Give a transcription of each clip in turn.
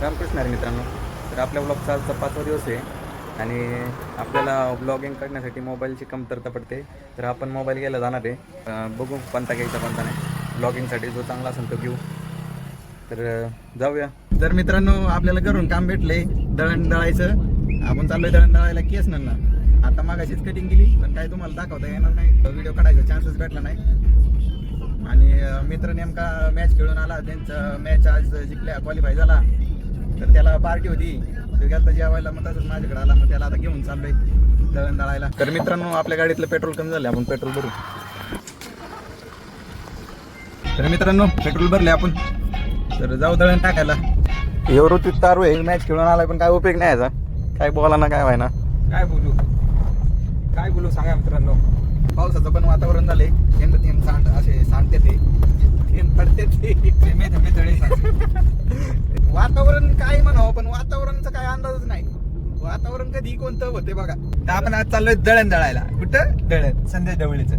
रामकृष्ण हरी मित्रांनो. तर आपल्या ब्लॉगचा आजचा 5वा दिवस आहे आणि आपल्याला ब्लॉगिंग करण्यासाठी मोबाईलची कमतरता पडते. तर आपण मोबाईल घ्यायला जाणार आहे. बघू कोणता घ्यायचा कोणता नाही. ब्लॉगिंगसाठी जो चांगला असेल तो घेऊ. तर जाऊया. तर मित्रांनो, आपल्याला घरून काम भेटले दळण दळायचं. आपण चाललोय दळण दळायला केस ना. आता मागाशीच कटिंग केली, पण काय तुम्हाला दाखवता येणार नाही, व्हिडिओ काढायचा चान्सच भेटला नाही. आणि मित्र नेमका मॅच खेळून आला, त्यांचा मॅच आज जिंकल्या, क्वालिफाय झाला. तर त्याला पार्टी होती, तो गेला जेवायला, मग तसंच माझ्याकडे आला. मग त्याला आता घेऊन चाललोय दळण दळायला. तर मित्रांनो, आपल्या गाडीतलं पेट्रोल कमी झालं, आपण पेट्रोल भरू. तर मित्रांनो, पेट्रोल भरले आपण, तर जाऊ दळण टाकायला. एवढं तारू आहे, मॅच खेळून आलाय पण काय उपयोग नाही याचा. काय बोला ना, काय व्हायना, काय बोलू सांगा मित्रांनो. पावसाचं पण वातावरण झालंय. थेंब थेंब सांड असे सांडते ते, थेंब पडते ते. वातावरण काय म्हणावं, पण वातावरणाचा काय अंदाजच नाही. वातावरण कधी कोणतं होते बघा. तर आपण आज चाललोय दळण दळायला. कुठं? दळण संदेश ढवळीचं.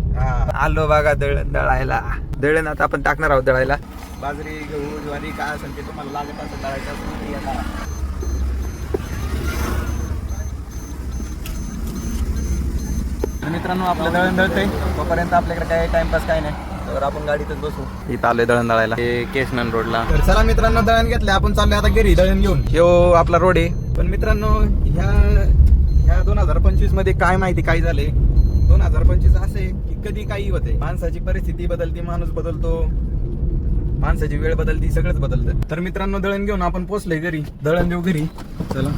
आलो बघा दळण दळायला. दळण आता आपण टाकणार आहोत दळायला. बाजरी, गहू, ज्वारी काय असेल ते तुम्हाला लागत असेल दळायचं असेल ते येणार. मित्रांनो, आपलं दळण दळतंय तोपर्यंत आपल्याकडे काय टाइमपास काय नाही, तर आपण गाडीतच बसू. इथं आलोय दळण दळायला, हे केशनन रोडला. तर चला मित्रांनो, दळण घेतलं आपण, चाललोय आता घरी दळण घेऊन. ह्यो आपला रोड आहे. पण मित्रांनो, ह्या 2025 मध्ये काय माहिती काय झालंय. 2025 असं आहे की कधी काही होते. माणसाची परिस्थिती बदलती, माणूस बदलतो, माणसाची वेळ बदलती, सगळंच बदलतं. तर मित्रांनो, दळण घेऊन आपण पोहोचलोय घरी. दळण देऊ घरी, चला.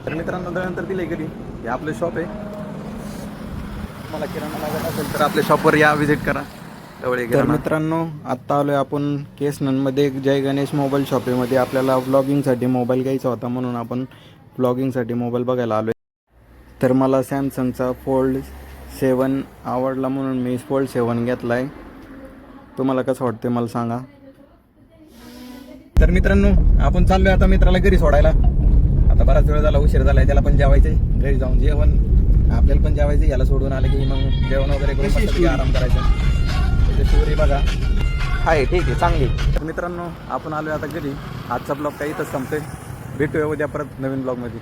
तर मित्रांनो, दळण तर दिलंय घरी. हे आपलं शॉप आहे. मला किराणा लागत असेल तर आपल्या शॉपवर या, व्हिजिट करा. तर मित्रांनो, आत्ता आलोय आपण केसननमध्ये जय गणेश मोबाईल शॉपीमध्ये. आपल्याला व्लॉगिंगसाठी मोबाईल घ्यायचा होता, म्हणून आपण व्लॉगिंगसाठी मोबाईल बघायला आलोय. तर मला सॅमसंगचा फोल्ड 7 आवडला, म्हणून मी फोल्ड 7 घेतलाय. तुम्हाला कसं वाटतंय मला सांगा. तर मित्रांनो, आपण चाललोय आता मित्राला घरी सोडायला. आता बराच वेळ झाला, उशीर झालाय. त्याला पण जेवायचंय, घरी जाऊन जेवण आपल्याला पण जेवायचं. याला सोडून आलं की मग जेवण वगैरे करून आराम करायचा. त्याची स्टोरी बघा, आहे ठीक आहे, चांगली. तर मित्रांनो, आपण आलोय आता घरी. आजचा ब्लॉग काही इथंच संपतोय. भेटूया उद्या परत नवीन ब्लॉगमध्ये.